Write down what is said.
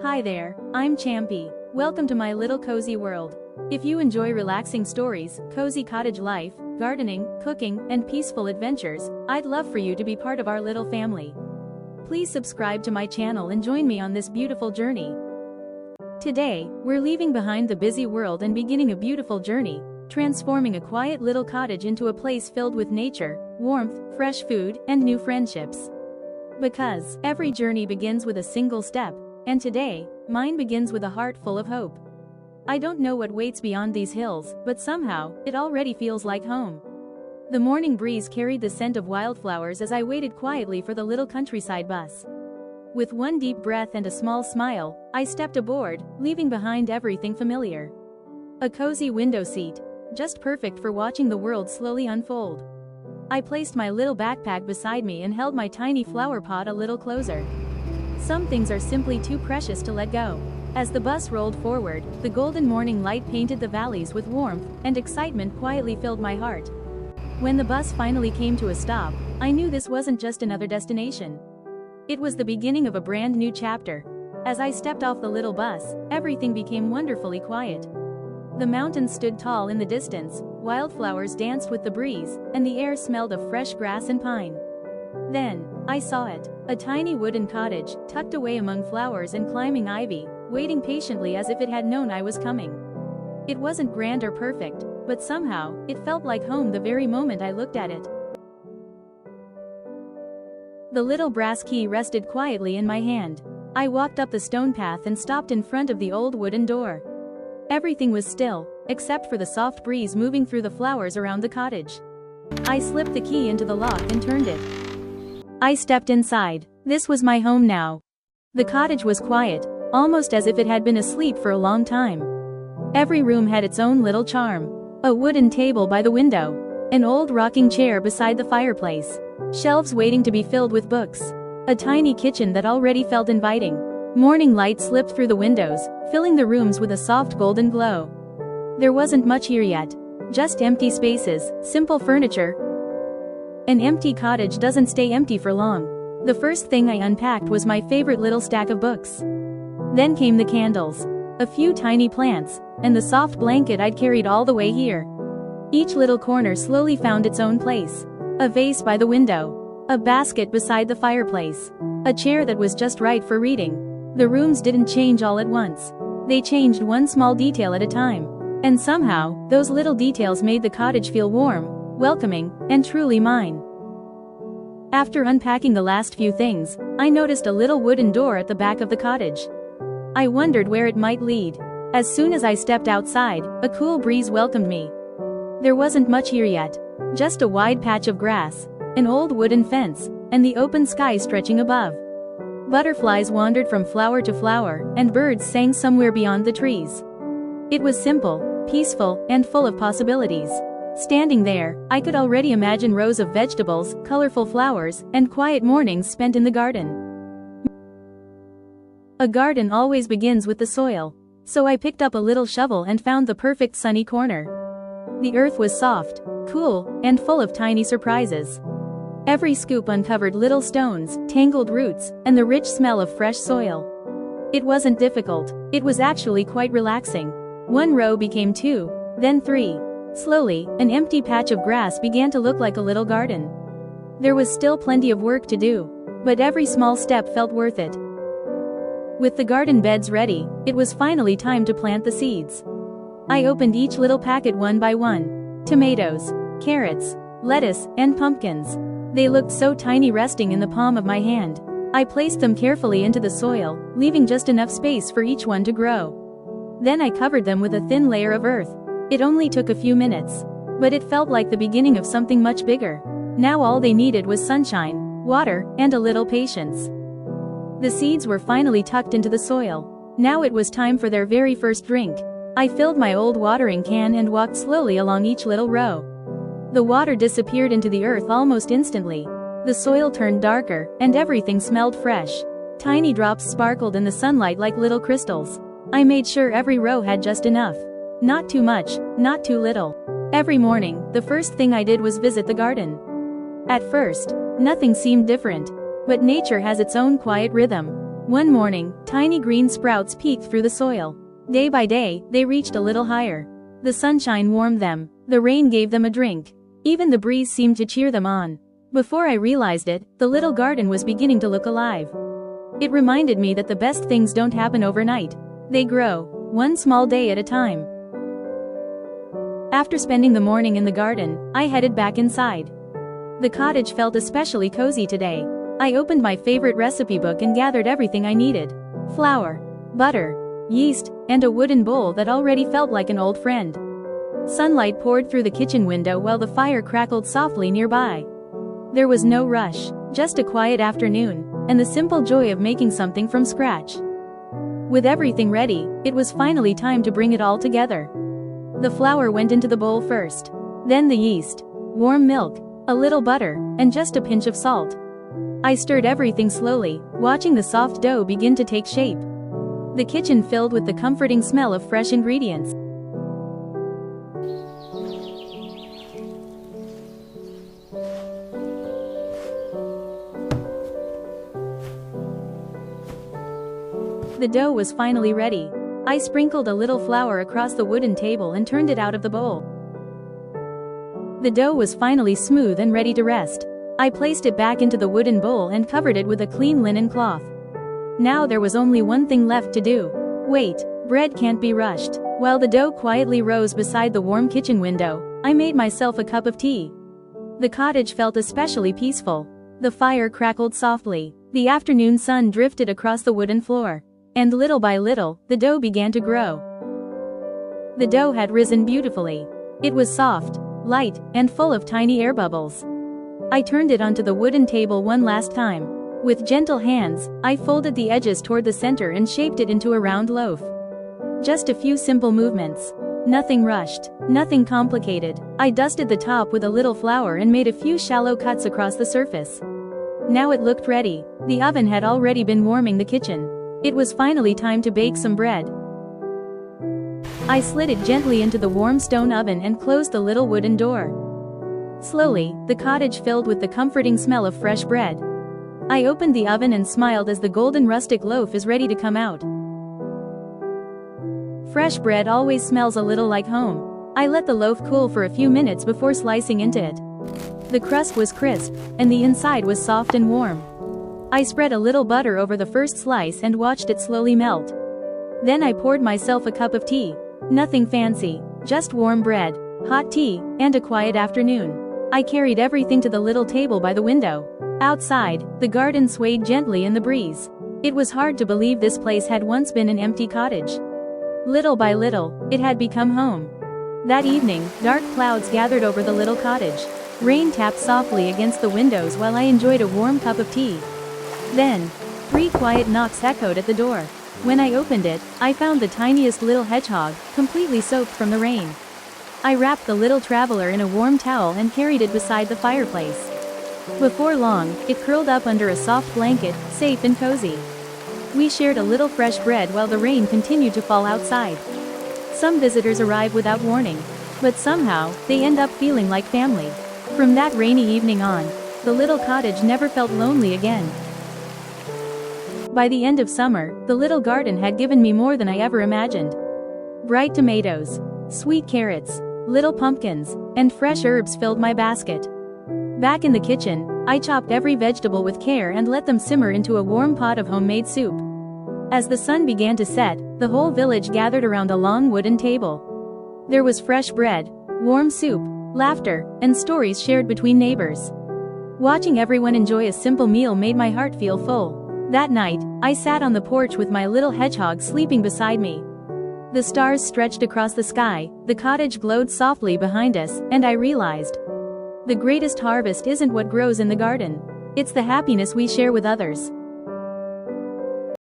Hi there, I'm Champie. Welcome to my little cozy world. If you enjoy relaxing stories, cozy cottage life, gardening, cooking, and peaceful adventures, I'd love for you to be part of our little family. Please subscribe to my channel and join me on this beautiful journey. Today, we're leaving behind the busy world and beginning a beautiful journey, transforming a quiet little cottage into a place filled with nature, warmth, fresh food, and new friendships. Because every journey begins with a single step, and today, mine begins with a heart full of hope. I don't know what waits beyond these hills, but somehow, it already feels like home. The morning breeze carried the scent of wildflowers as I waited quietly for the little countryside bus. With one deep breath and a small smile, I stepped aboard, leaving behind everything familiar. A cozy window seat, just perfect for watching the world slowly unfold. I placed my little backpack beside me and held my tiny flower pot a little closer. Some things are simply too precious to let go. As the bus rolled forward, the golden morning light painted the valleys with warmth, and excitement quietly filled my heart. When the bus finally came to a stop, I knew this wasn't just another destination. It was the beginning of a brand new chapter. As I stepped off the little bus, everything became wonderfully quiet. The mountains stood tall in the distance, wildflowers danced with the breeze, and the air smelled of fresh grass and pine. Then, I saw it, a tiny wooden cottage, tucked away among flowers and climbing ivy, waiting patiently as if it had known I was coming. It wasn't grand or perfect, but somehow, it felt like home the very moment I looked at it. The little brass key rested quietly in my hand. I walked up the stone path and stopped in front of the old wooden door. Everything was still, except for the soft breeze moving through the flowers around the cottage. I slipped the key into the lock and turned it. I stepped inside. This was my home now. The cottage was quiet, almost as if it had been asleep for a long time. Every room had its own little charm. A wooden table by the window. An old rocking chair beside the fireplace. Shelves waiting to be filled with books. A tiny kitchen that already felt inviting. Morning light slipped through the windows, filling the rooms with a soft golden glow. There wasn't much here yet. Just empty spaces, simple furniture. An empty cottage doesn't stay empty for long. The first thing I unpacked was my favorite little stack of books. Then came the candles, a few tiny plants, and the soft blanket I'd carried all the way here. Each little corner slowly found its own place. A vase by the window. A basket beside the fireplace. A chair that was just right for reading. The rooms didn't change all at once. They changed one small detail at a time. And somehow, those little details made the cottage feel warm, welcoming, and truly mine. After unpacking the last few things, I noticed a little wooden door at the back of the cottage. I wondered where it might lead. As soon as I stepped outside, a cool breeze welcomed me. There wasn't much here yet. Just a wide patch of grass, an old wooden fence, and the open sky stretching above. Butterflies wandered from flower to flower, and birds sang somewhere beyond the trees. It was simple, peaceful, and full of possibilities. Standing there, I could already imagine rows of vegetables, colorful flowers, and quiet mornings spent in the garden. A garden always begins with the soil. So I picked up a little shovel and found the perfect sunny corner. The earth was soft, cool, and full of tiny surprises. Every scoop uncovered little stones, tangled roots, and the rich smell of fresh soil. It wasn't difficult, it was actually quite relaxing. One row became two, then three. Slowly, an empty patch of grass began to look like a little garden. There was still plenty of work to do, but every small step felt worth it. With the garden beds ready, it was finally time to plant the seeds. I opened each little packet one by one. Tomatoes, carrots, lettuce, and pumpkins. They looked so tiny resting in the palm of my hand. I placed them carefully into the soil, leaving just enough space for each one to grow. Then I covered them with a thin layer of earth. It only took a few minutes, but it felt like the beginning of something much bigger. Now all they needed was sunshine, water, and a little patience. The seeds were finally tucked into the soil. Now it was time for their very first drink. I filled my old watering can and walked slowly along each little row. The water disappeared into the earth almost instantly. The soil turned darker, and everything smelled fresh. Tiny drops sparkled in the sunlight like little crystals. I made sure every row had just enough. Not too much, not too little. Every morning, the first thing I did was visit the garden. At first, nothing seemed different. But nature has its own quiet rhythm. One morning, tiny green sprouts peeked through the soil. Day by day, they reached a little higher. The sunshine warmed them, the rain gave them a drink. Even the breeze seemed to cheer them on. Before I realized it, the little garden was beginning to look alive. It reminded me that the best things don't happen overnight. They grow, one small day at a time. After spending the morning in the garden, I headed back inside. The cottage felt especially cozy today. I opened my favorite recipe book and gathered everything I needed. Flour, butter, yeast, and a wooden bowl that already felt like an old friend. Sunlight poured through the kitchen window while the fire crackled softly nearby. There was no rush, just a quiet afternoon, and the simple joy of making something from scratch. With everything ready, it was finally time to bring it all together. The flour went into the bowl first. Then the yeast, warm milk, a little butter, and just a pinch of salt. I stirred everything slowly, watching the soft dough begin to take shape. The kitchen filled with the comforting smell of fresh ingredients. The dough was finally ready. I sprinkled a little flour across the wooden table and turned it out of the bowl. The dough was finally smooth and ready to rest. I placed it back into the wooden bowl and covered it with a clean linen cloth. Now there was only one thing left to do. Wait, bread can't be rushed. While the dough quietly rose beside the warm kitchen window, I made myself a cup of tea. The cottage felt especially peaceful. The fire crackled softly. The afternoon sun drifted across the wooden floor. And little by little, the dough began to grow. The dough had risen beautifully. It was soft, light, and full of tiny air bubbles. I turned it onto the wooden table one last time. With gentle hands, I folded the edges toward the center and shaped it into a round loaf. Just a few simple movements. Nothing rushed, nothing complicated. I dusted the top with a little flour and made a few shallow cuts across the surface. Now it looked ready. The oven had already been warming the kitchen. It was finally time to bake some bread. I slid it gently into the warm stone oven and closed the little wooden door. Slowly, the cottage filled with the comforting smell of fresh bread. I opened the oven and smiled as the golden rustic loaf is ready to come out. Fresh bread always smells a little like home. I let the loaf cool for a few minutes before slicing into it. The crust was crisp, and the inside was soft and warm. I spread a little butter over the first slice and watched it slowly melt. Then I poured myself a cup of tea. Nothing fancy, just warm bread, hot tea, and a quiet afternoon. I carried everything to the little table by the window. Outside, the garden swayed gently in the breeze. It was hard to believe this place had once been an empty cottage. Little by little, it had become home. That evening, dark clouds gathered over the little cottage. Rain tapped softly against the windows while I enjoyed a warm cup of tea. Then, 3 quiet knocks echoed at the door. When I opened it, I found the tiniest little hedgehog, completely soaked from the rain. I wrapped the little traveler in a warm towel and carried it beside the fireplace. Before long, it curled up under a soft blanket, safe and cozy. We shared a little fresh bread while the rain continued to fall outside. Some visitors arrive without warning, but somehow, they end up feeling like family. From that rainy evening on, the little cottage never felt lonely again. By the end of summer, the little garden had given me more than I ever imagined. Bright tomatoes, sweet carrots, little pumpkins, and fresh herbs filled my basket. Back in the kitchen, I chopped every vegetable with care and let them simmer into a warm pot of homemade soup. As the sun began to set, the whole village gathered around a long wooden table. There was fresh bread, warm soup, laughter, and stories shared between neighbors. Watching everyone enjoy a simple meal made my heart feel full. That night, I sat on the porch with my little hedgehog sleeping beside me. The stars stretched across the sky, the cottage glowed softly behind us, and I realized, the greatest harvest isn't what grows in the garden. It's the happiness we share with others.